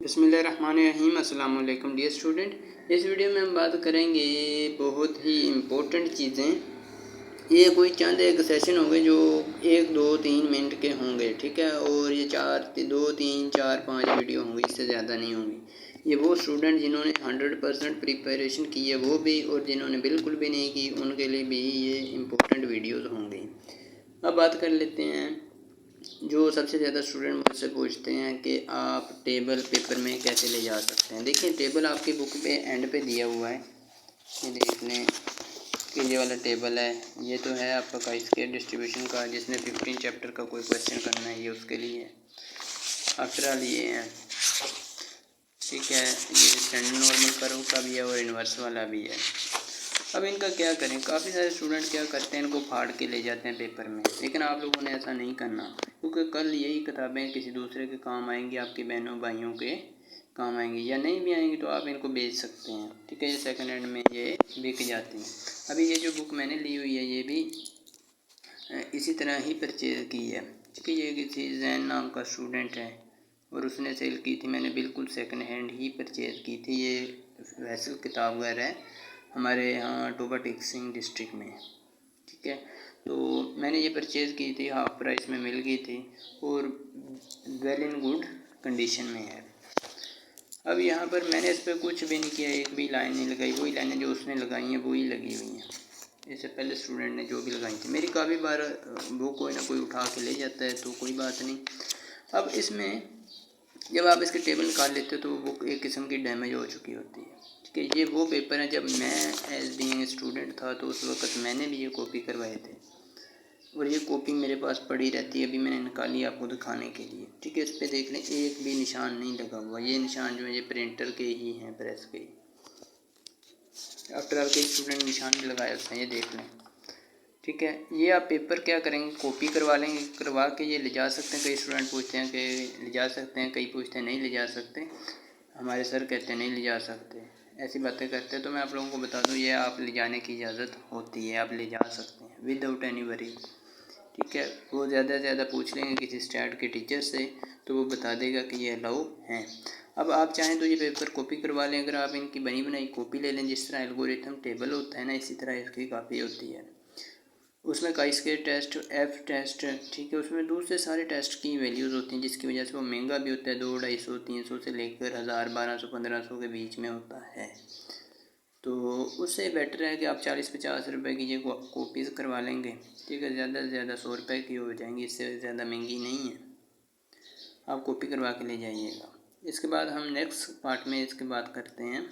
बिस्मिल्लाहिर्रहमानिर्रहीम। अस्सलाम वालेकुम डियर स्टूडेंट। इस वीडियो में हम बात करेंगे बहुत ही इम्पोर्टेंट चीज़ें। ये कोई चंद एक सेशन होंगे जो 1 2 3 मिनट के होंगे, ठीक है। और ये 2 3 4 5 वीडियो होंगी, इससे ज़्यादा नहीं होंगी। ये वो स्टूडेंट जिन्होंने 100% प्रिपरेशन की है वो भी, और जिन्होंने बिल्कुल भी नहीं की उनके लिए भी ये इम्पोर्टेंट वीडियोज़ होंगी। अब बात कर लेते हैं जो सबसे ज़्यादा स्टूडेंट मुझसे पूछते हैं कि आप टेबल पेपर में कैसे ले जा सकते हैं। देखिए, टेबल आपकी बुक पे एंड पे दिया हुआ है, ये देख लें कि ये वाला टेबल है। ये तो है आपका का स्केल डिस्ट्रीब्यूशन का, जिसने 15 चैप्टर का कोई क्वेश्चन करना है ये उसके लिए। आफ्टर ऑल ये है, ठीक है। ये स्टैंडर्ड नॉर्मल कर्व का भी है और इन्वर्स वाला भी है। अब इनका क्या करें, काफ़ी सारे स्टूडेंट क्या करते हैं, इनको फाड़ के ले जाते हैं पेपर में, लेकिन आप लोगों ने ऐसा नहीं करना, क्योंकि कल यही किताबें किसी दूसरे के काम आएंगी, आपके बहनों भाइयों के काम आएंगी, या नहीं भी आएंगी तो आप इनको बेच सकते हैं, ठीक है। ये सेकंड हैंड में ये बिक जाती हैं। अभी ये जो बुक मैंने ली हुई है ये भी इसी तरह ही परचेज़ की है, ठीक है। ये किसी जैन नाम का स्टूडेंट है और उसने सेल की थी, मैंने बिल्कुल सेकंड हैंड ही परचेज़ की थी। ये वैसल किताबघर है हमारे यहाँ टोबा टेक्सिंग डिस्ट्रिक्ट में, ठीक है। तो मैंने ये परचेज़ की थी, हाफ प्राइस में मिल गई थी और वेल इन गुड कंडीशन में है। अब यहाँ पर मैंने इस पर कुछ भी नहीं किया, एक भी लाइन नहीं लगाई, वही लाइनें जो उसने लगाई हैं वही लगी हुई हैं। इससे पहले स्टूडेंट ने जो भी लगाई थी, मेरी काफ़ी बार वो कोई ना कोई उठा के ले जाता है तो कोई बात नहीं। अब इसमें जब आप इसके टेबल निकाल लेते हो तो वो एक किस्म की डैमेज हो चुकी होती है, ठीक है। ये वो पेपर है जब मैं एज बीइंग स्टूडेंट था तो उस वक्त मैंने भी ये कॉपी करवाए थे और ये कॉपी मेरे पास पड़ी रहती है। अभी मैंने निकाली आपको दिखाने के लिए, ठीक है। इस पर देख लें, एक भी निशान नहीं लगा हुआ। ये निशान जो है ये प्रिंटर के ही हैं, प्रेस के। आफ्टर ऑल के स्टूडेंट निशान भी लगाए होते हैं, ये देख लें, ठीक है। ये आप पेपर क्या करेंगे, कॉपी करवा लेंगे, करवा के ये ले जा सकते हैं। कई स्टूडेंट पूछते हैं कि ले जा सकते हैं, कई पूछते हैं नहीं ले जा सकते। हमारे सर कहते हैं नहीं ले जा सकते, ऐसी बातें करते हैं। तो मैं आप लोगों को बता दूं, ये आप ले जाने की इजाज़त होती है, आप ले जा सकते हैं विदाउट एनी वरी, ठीक है। वो ज़्यादा से ज़्यादा पूछ लेंगे किसी स्टैट के टीचर से तो वो बता देगा कि ये अलाउ हैं। अब आप चाहें तो ये पेपर कॉपी करवा लें, अगर आप इनकी बनी बनाई कॉपी ले लें, जिस तरह एल्गोरिथम टेबल होता है ना, इसी तरह इसकी कापी होती है। उसमें का इसके टेस्ट, एफ टेस्ट, ठीक है। उसमें दूसरे सारे टेस्ट की वैल्यूज़ होती हैं, जिसकी वजह से वो महंगा भी होता है। 200, 250, 300 से लेकर 1000, 1200, 1500 के बीच में होता है। तो उससे बेटर है कि आप 40-50 रुपए की ये कॉपीज़ करवा लेंगे, ठीक है। ज़्यादा से ज़्यादा 100 रुपये की हो जाएंगी, इससे ज़्यादा महंगी नहीं है। आप कॉपी करवा के ले जाइएगा। इसके बाद हम नेक्स्ट पार्ट में इसके बात करते हैं